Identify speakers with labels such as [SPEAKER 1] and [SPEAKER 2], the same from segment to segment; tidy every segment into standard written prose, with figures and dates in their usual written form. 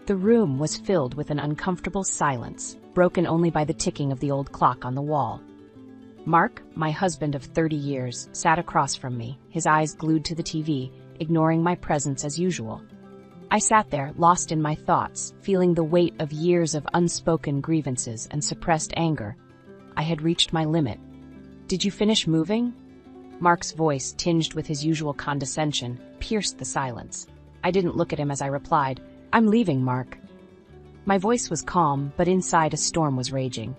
[SPEAKER 1] The room was filled with an uncomfortable silence, broken only by the ticking of the old clock on the wall. Mark, my husband of 30 years, sat across from me, his eyes glued to the TV, ignoring my presence as usual. I sat there, lost in my thoughts, feeling the weight of years of unspoken grievances and suppressed anger. I had reached my limit. "Did you finish moving?" Mark's voice, tinged with his usual condescension, pierced the silence. I didn't look at him as I replied, "I'm leaving, Mark." My voice was calm, but inside a storm was raging.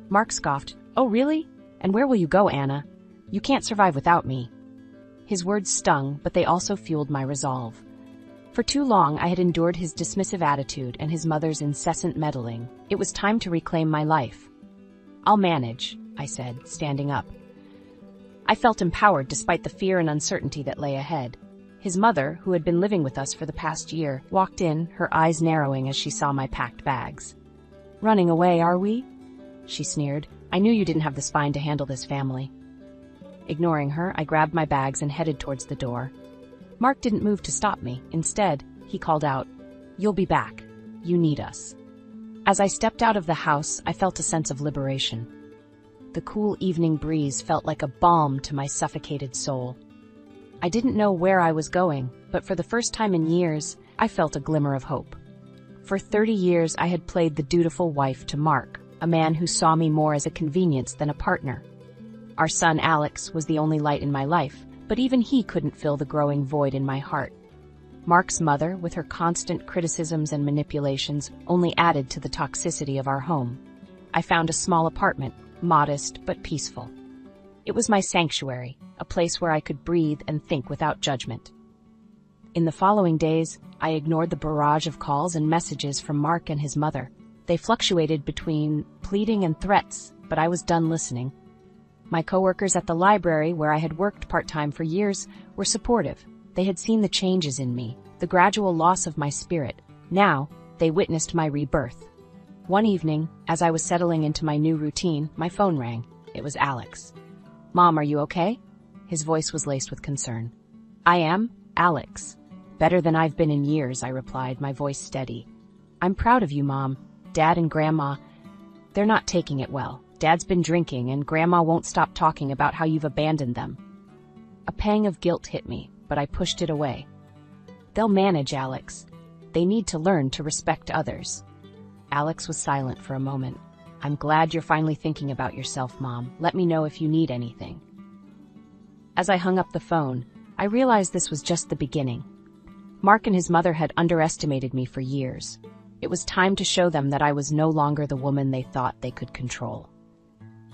[SPEAKER 1] Mark scoffed, "Oh, really? And where will you go, Anna? You can't survive without me." His words stung, but they also fueled my resolve. For too long I had endured his dismissive attitude and his mother's incessant meddling. It was time to reclaim my life. "I'll manage," I said, standing up. I felt empowered despite the fear and uncertainty that lay ahead. His mother, who had been living with us for the past year, walked in, her eyes narrowing as she saw my packed bags. "Running away, are we?" she sneered. "I knew you didn't have the spine to handle this family." Ignoring her, I grabbed my bags and headed towards the door. Mark didn't move to stop me. Instead, he called out, "You'll be back. You need us." As I stepped out of the house, I felt a sense of liberation. The cool evening breeze felt like a balm to my suffocated soul. I didn't know where I was going, but for the first time in years, I felt a glimmer of hope. For 30 years, I had played the dutiful wife to Mark, a man who saw me more as a convenience than a partner. Our son Alex was the only light in my life, but even he couldn't fill the growing void in my heart. Mark's mother, with her constant criticisms and manipulations, only added to the toxicity of our home. I found a small apartment, modest but peaceful. It was my sanctuary, a place where I could breathe and think without judgment. In the following days, I ignored the barrage of calls and messages from Mark and his mother. They fluctuated between pleading and threats, but I was done listening. My coworkers at the library, where I had worked part-time for years, were supportive. They had seen the changes in me, the gradual loss of my spirit. Now, they witnessed my rebirth. One evening, as I was settling into my new routine, my phone rang. It was Alex. "Mom, are you okay?" His voice was laced with concern. "I am, Alex. Better than I've been in years," I replied, my voice steady. "I'm proud of you, Mom. Dad and Grandma, they're not taking it well. Dad's been drinking, and Grandma won't stop talking about how you've abandoned them." A pang of guilt hit me, but I pushed it away. "They'll manage, Alex. They need to learn to respect others." Alex was silent for a moment. "I'm glad you're finally thinking about yourself, Mom. Let me know if you need anything." As I hung up the phone, I realized this was just the beginning. Mark and his mother had underestimated me for years. It was time to show them that I was no longer the woman they thought they could control.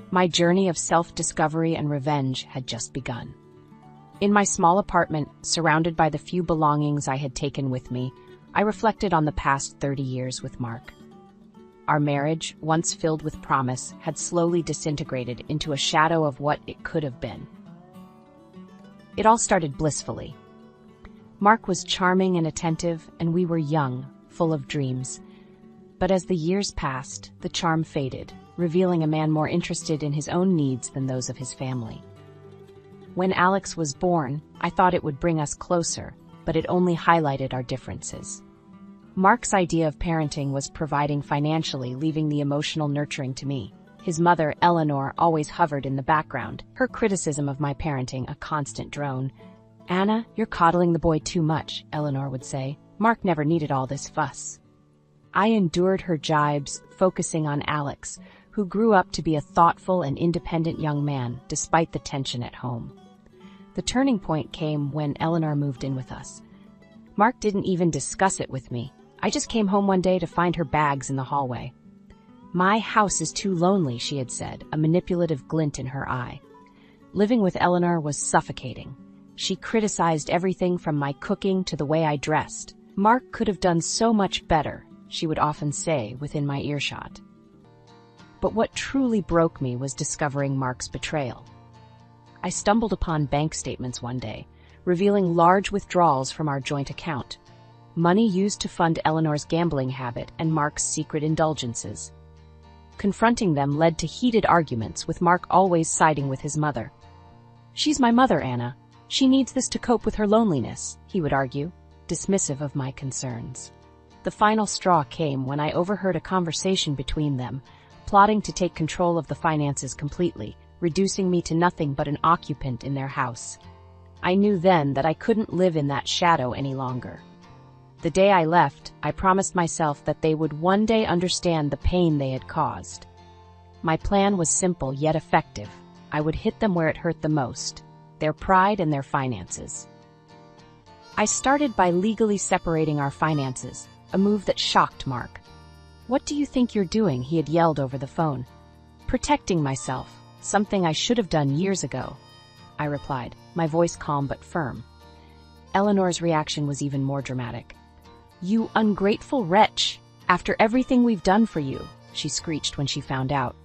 [SPEAKER 1] My journey of self-discovery and revenge had just begun. In my small apartment, surrounded by the few belongings I had taken with me, I reflected on the past 30 years with Mark. Our marriage, once filled with promise, had slowly disintegrated into a shadow of what it could have been. It all started blissfully. Mark was charming and attentive, and we were young, full of dreams. But as the years passed, the charm faded, revealing a man more interested in his own needs than those of his family. When Alex was born, I thought it would bring us closer, but it only highlighted our differences. Mark's idea of parenting was providing financially, leaving the emotional nurturing to me. His mother, Eleanor, always hovered in the background, her criticism of my parenting a constant drone. "Anna, you're coddling the boy too much," Eleanor would say. "Mark never needed all this fuss." I endured her jibes, focusing on Alex, who grew up to be a thoughtful and independent young man, despite the tension at home. The turning point came when Eleanor moved in with us. Mark didn't even discuss it with me. I just came home one day to find her bags in the hallway. "My house is too lonely," she had said, a manipulative glint in her eye. Living with Eleanor was suffocating. She criticized everything from my cooking to the way I dressed. "Mark could have done so much better," she would often say within my earshot. But what truly broke me was discovering Mark's betrayal. I stumbled upon bank statements one day, revealing large withdrawals from our joint account, money used to fund Eleanor's gambling habit and Mark's secret indulgences. Confronting them led to heated arguments, with Mark always siding with his mother. "She's my mother, Anna. She needs this to cope with her loneliness," he would argue, dismissive of my concerns. The final straw came when I overheard a conversation between them, plotting to take control of the finances completely, reducing me to nothing but an occupant in their house. I knew then that I couldn't live in that shadow any longer. The day I left, I promised myself that they would one day understand the pain they had caused. My plan was simple yet effective. I would hit them where it hurt the most, their pride and their finances. I started by legally separating our finances, a move that shocked Mark. "What do you think you're doing?" he had yelled over the phone. "Protecting myself, something I should have done years ago," I replied, my voice calm but firm. Eleanor's reaction was even more dramatic. "You ungrateful wretch! After everything we've done for you," she screeched when she found out.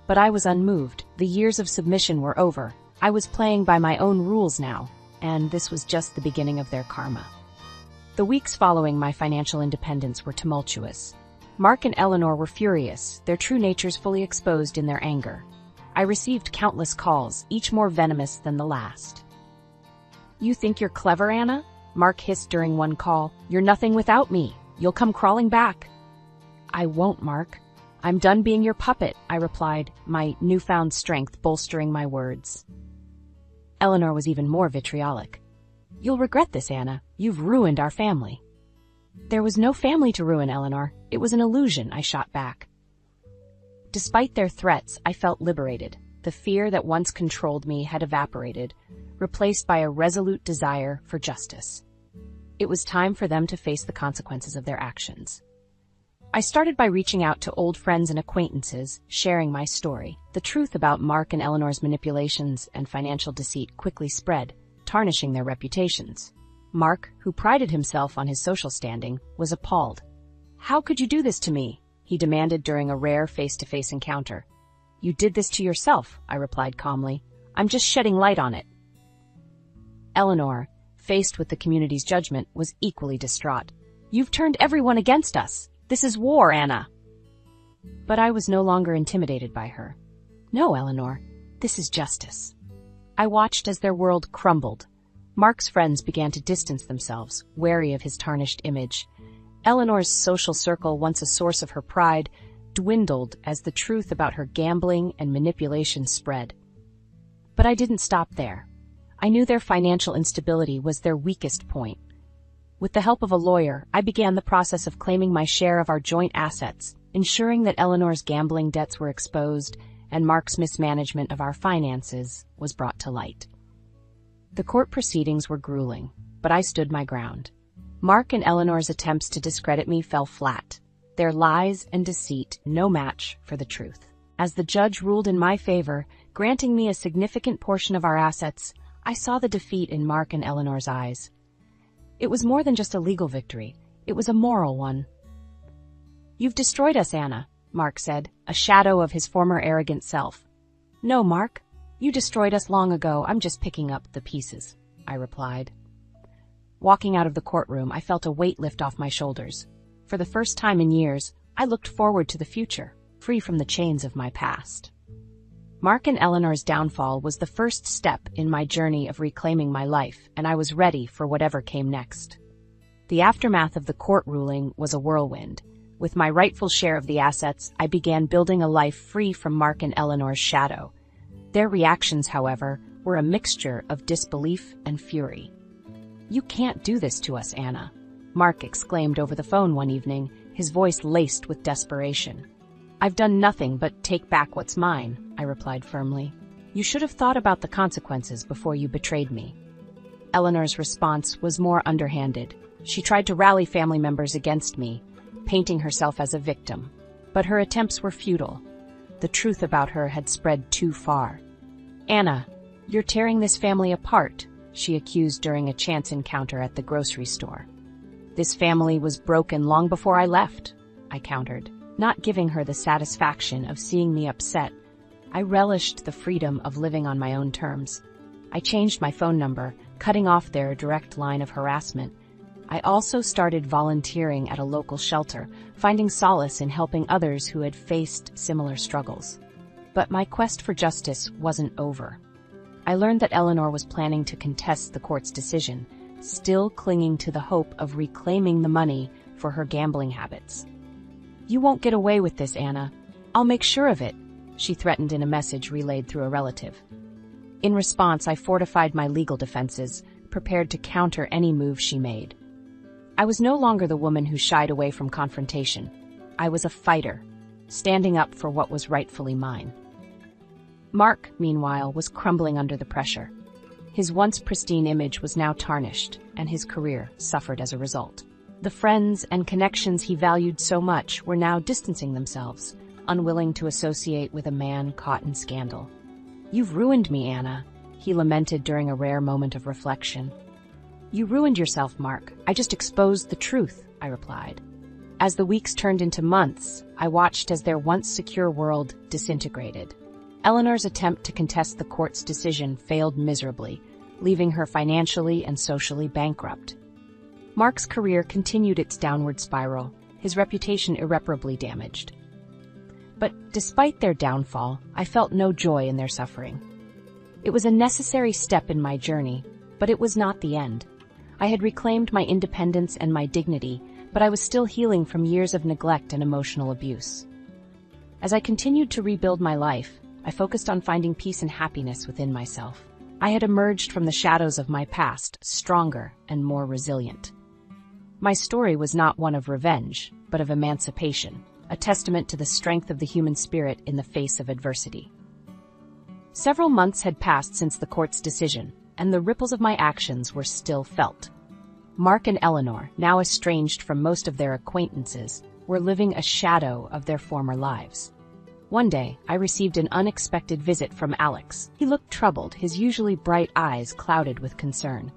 [SPEAKER 1] But I was unmoved. The years of submission were over. I was playing by my own rules now, and this was just the beginning of their karma. The weeks following my financial independence were tumultuous. Mark and Eleanor were furious, their true natures fully exposed in their anger. I received countless calls, each more venomous than the last. "You think you're clever, Anna?" Mark hissed during one call. "You're nothing without me. You'll come crawling back." "I won't, Mark. I'm done being your puppet," I replied, my newfound strength bolstering my words. Eleanor was even more vitriolic. "You'll regret this, Anna. You've ruined our family." "There was no family to ruin, Eleanor. It was an illusion," I shot back. Despite their threats, I felt liberated. The fear that once controlled me had evaporated, replaced by a resolute desire for justice. It was time for them to face the consequences of their actions. I started by reaching out to old friends and acquaintances, sharing my story. The truth about Mark and Eleanor's manipulations and financial deceit quickly spread, tarnishing their reputations. Mark, who prided himself on his social standing, was appalled. "How could you do this to me?" he demanded during a rare face-to-face encounter. "You did this to yourself," I replied calmly. "I'm just shedding light on it." Eleanor, faced with the community's judgment, was equally distraught. "You've turned everyone against us. This is war, Anna." But I was no longer intimidated by her. "No, Eleanor, this is justice." I watched as their world crumbled. Mark's friends began to distance themselves, wary of his tarnished image. Eleanor's social circle, once a source of her pride, dwindled as the truth about her gambling and manipulation spread. But I didn't stop there. I knew their financial instability was their weakest point. With the help of a lawyer, I began the process of claiming my share of our joint assets, ensuring that Eleanor's gambling debts were exposed and Mark's mismanagement of our finances was brought to light. The court proceedings were grueling, but I stood my ground. Mark and Eleanor's attempts to discredit me fell flat, their lies and deceit no match for the truth. As the judge ruled in my favor, granting me a significant portion of our assets, I saw the defeat in Mark and Eleanor's eyes. It was more than just a legal victory. It was a moral one. "You've destroyed us, Anna," Mark said, a shadow of his former arrogant self. "No, Mark. You destroyed us long ago. I'm just picking up the pieces," I replied. Walking out of the courtroom, I felt a weight lift off my shoulders. For the first time in years, I looked forward to the future, free from the chains of my past. Mark and Eleanor's downfall was the first step in my journey of reclaiming my life, and I was ready for whatever came next. The aftermath of the court ruling was a whirlwind. With my rightful share of the assets, I began building a life free from Mark and Eleanor's shadow. Their reactions, however, were a mixture of disbelief and fury. "You can't do this to us, Anna," Mark exclaimed over the phone one evening, his voice laced with desperation. "I've done nothing but take back what's mine," I replied firmly. "You should have thought about the consequences before you betrayed me." Eleanor's response was more underhanded. She tried to rally family members against me, painting herself as a victim. But her attempts were futile. The truth about her had spread too far. "Anna, you're tearing this family apart," she accused during a chance encounter at the grocery store. "This family was broken long before I left," I countered, not giving her the satisfaction of seeing me upset. I relished the freedom of living on my own terms. I changed my phone number, cutting off their direct line of harassment. I also started volunteering at a local shelter, finding solace in helping others who had faced similar struggles. But my quest for justice wasn't over. I learned that Eleanor was planning to contest the court's decision, still clinging to the hope of reclaiming the money for her gambling habits. "You won't get away with this, Anna. I'll make sure of it," she threatened in a message relayed through a relative. In response, I fortified my legal defenses, prepared to counter any move she made. I was no longer the woman who shied away from confrontation. I was a fighter, standing up for what was rightfully mine. Mark, meanwhile, was crumbling under the pressure. His once pristine image was now tarnished, and his career suffered as a result. The friends and connections he valued so much were now distancing themselves, unwilling to associate with a man caught in scandal. "You've ruined me, Anna," he lamented during a rare moment of reflection. "You ruined yourself, Mark. I just exposed the truth," I replied. As the weeks turned into months, I watched as their once secure world disintegrated. Eleanor's attempt to contest the court's decision failed miserably, leaving her financially and socially bankrupt. Mark's career continued its downward spiral, his reputation irreparably damaged. But despite their downfall, I felt no joy in their suffering. It was a necessary step in my journey, but it was not the end. I had reclaimed my independence and my dignity, but I was still healing from years of neglect and emotional abuse. As I continued to rebuild my life, I focused on finding peace and happiness within myself. I had emerged from the shadows of my past, stronger and more resilient. My story was not one of revenge, but of emancipation, a testament to the strength of the human spirit in the face of adversity. Several months had passed since the court's decision, and the ripples of my actions were still felt. Mark and Eleanor, now estranged from most of their acquaintances, were living a shadow of their former lives. One day, I received an unexpected visit from Alex. He looked troubled, his usually bright eyes clouded with concern.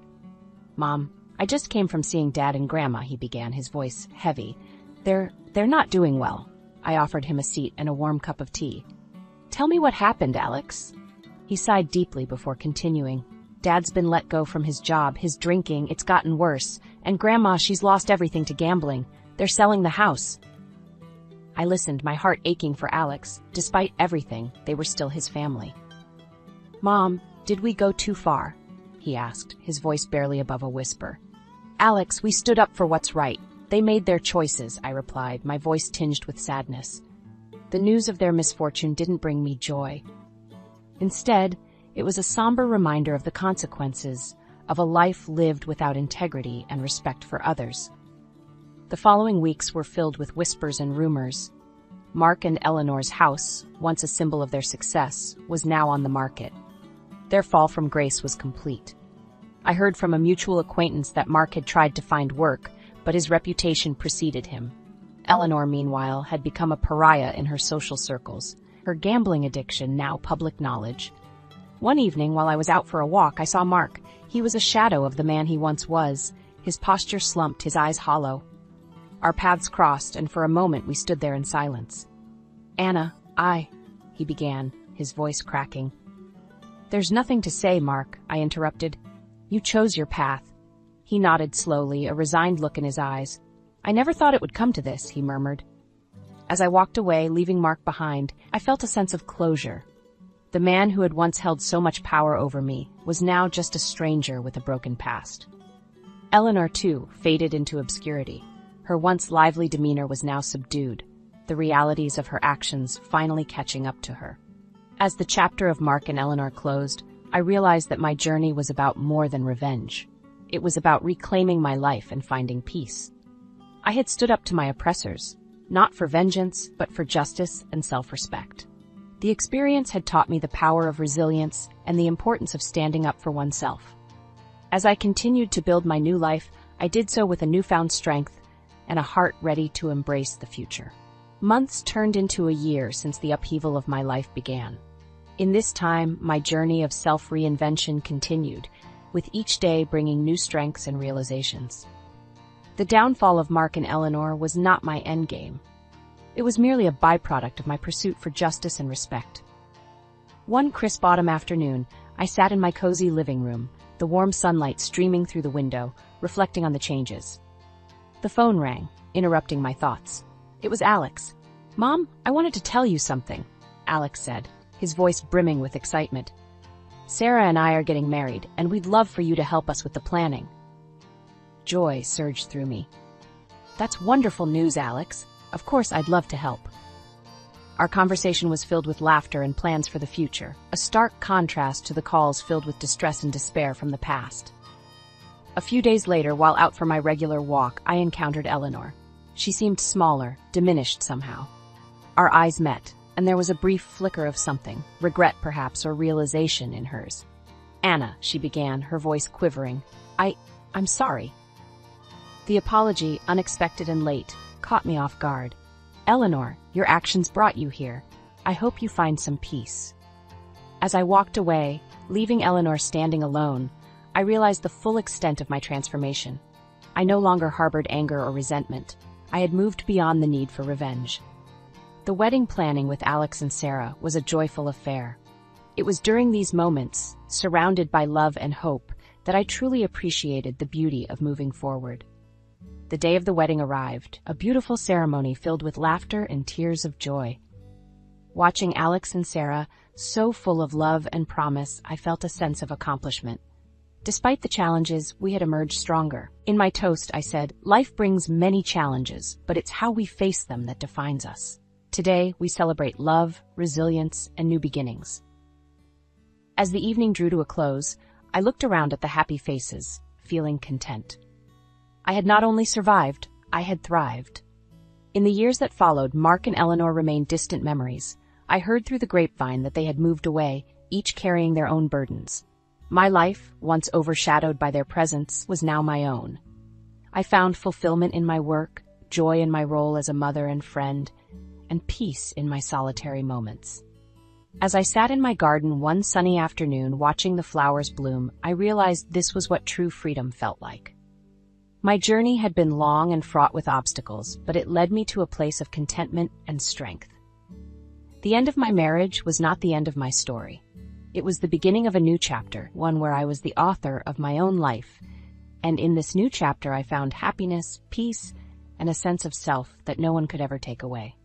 [SPEAKER 1] "Mom, I just came from seeing Dad and Grandma," he began, his voice heavy. They're not doing well." I offered him a seat and a warm cup of tea. "Tell me what happened, Alex." He sighed deeply before continuing. "Dad's been let go from his job, his drinking, it's gotten worse. And Grandma, she's lost everything to gambling. They're selling the house." I listened, my heart aching for Alex. Despite everything, they were still his family. "Mom, did we go too far?" he asked, his voice barely above a whisper. "Alex, we stood up for what's right. They made their choices," I replied, my voice tinged with sadness. The news of their misfortune didn't bring me joy. Instead, it was a somber reminder of the consequences of a life lived without integrity and respect for others. The following weeks were filled with whispers and rumors. Mark and Eleanor's house, once a symbol of their success, was now on the market. Their fall from grace was complete. I heard from a mutual acquaintance that Mark had tried to find work, but his reputation preceded him. Eleanor, meanwhile, had become a pariah in her social circles, her gambling addiction now public knowledge. One evening, while I was out for a walk, I saw Mark. He was a shadow of the man he once was, his posture slumped, his eyes hollow. Our paths crossed, and for a moment we stood there in silence. "Anna, he began, his voice cracking. "There's nothing to say, Mark," I interrupted. "You chose your path." He nodded slowly, a resigned look in his eyes. "I never thought it would come to this," he murmured. As I walked away, leaving Mark behind, I felt a sense of closure. The man who had once held so much power over me was now just a stranger with a broken past. Eleanor, too, faded into obscurity. Her once lively demeanor was now subdued, the realities of her actions finally catching up to her. As the chapter of Mark and Eleanor closed, I realized that my journey was about more than revenge. It was about reclaiming my life and finding peace. I had stood up to my oppressors, not for vengeance, but for justice and self-respect. The experience had taught me the power of resilience and the importance of standing up for oneself. As I continued to build my new life, I did so with a newfound strength and a heart ready to embrace the future. Months turned into a year since the upheaval of my life began. In this time, my journey of self-reinvention continued, with each day bringing new strengths and realizations. The downfall of Mark and Eleanor was not my endgame. It was merely a byproduct of my pursuit for justice and respect. One crisp autumn afternoon, I sat in my cozy living room, the warm sunlight streaming through the window, reflecting on the changes. The phone rang, interrupting my thoughts. It was Alex. "Mom, I wanted to tell you something," Alex said, his voice brimming with excitement. "Sarah and I are getting married, and we'd love for you to help us with the planning." Joy surged through me. That's wonderful news, Alex. Of course, I'd love to help. Our conversation was filled with laughter and plans for the future, a stark contrast to the calls filled with distress and despair from the past. A few days later, while out for my regular walk, I encountered Eleanor. She seemed smaller, diminished somehow. Our eyes met, and there was a brief flicker of something, regret perhaps, or realization in hers. "Anna," she began, her voice quivering. I'm sorry." The apology, unexpected and late, caught me off guard. "Eleanor, your actions brought you here. I hope you find some peace." As I walked away, leaving Eleanor standing alone, I realized the full extent of my transformation. I no longer harbored anger or resentment. I had moved beyond the need for revenge. The wedding planning with Alex and Sarah was a joyful affair. It was during these moments, surrounded by love and hope, that I truly appreciated the beauty of moving forward. The day of the wedding arrived, a beautiful ceremony filled with laughter and tears of joy. Watching Alex and Sarah, so full of love and promise, I felt a sense of accomplishment. Despite the challenges, we had emerged stronger. In my toast, I said, "Life brings many challenges, but it's how we face them that defines us." Today, we celebrate love, resilience, and new beginnings. As the evening drew to a close, I looked around at the happy faces, feeling content. I had not only survived, I had thrived. In the years that followed, Mark and Eleanor remained distant memories. I heard through the grapevine that they had moved away, each carrying their own burdens. My life, once overshadowed by their presence, was now my own. I found fulfillment in my work, joy in my role as a mother and friend, and peace in my solitary moments. As I sat in my garden one sunny afternoon watching the flowers bloom, I realized this was what true freedom felt like. My journey had been long and fraught with obstacles, but it led me to a place of contentment and strength. The end of my marriage was not the end of my story. It was the beginning of a new chapter, one where I was the author of my own life, and in this new chapter I found happiness, peace, and a sense of self that no one could ever take away.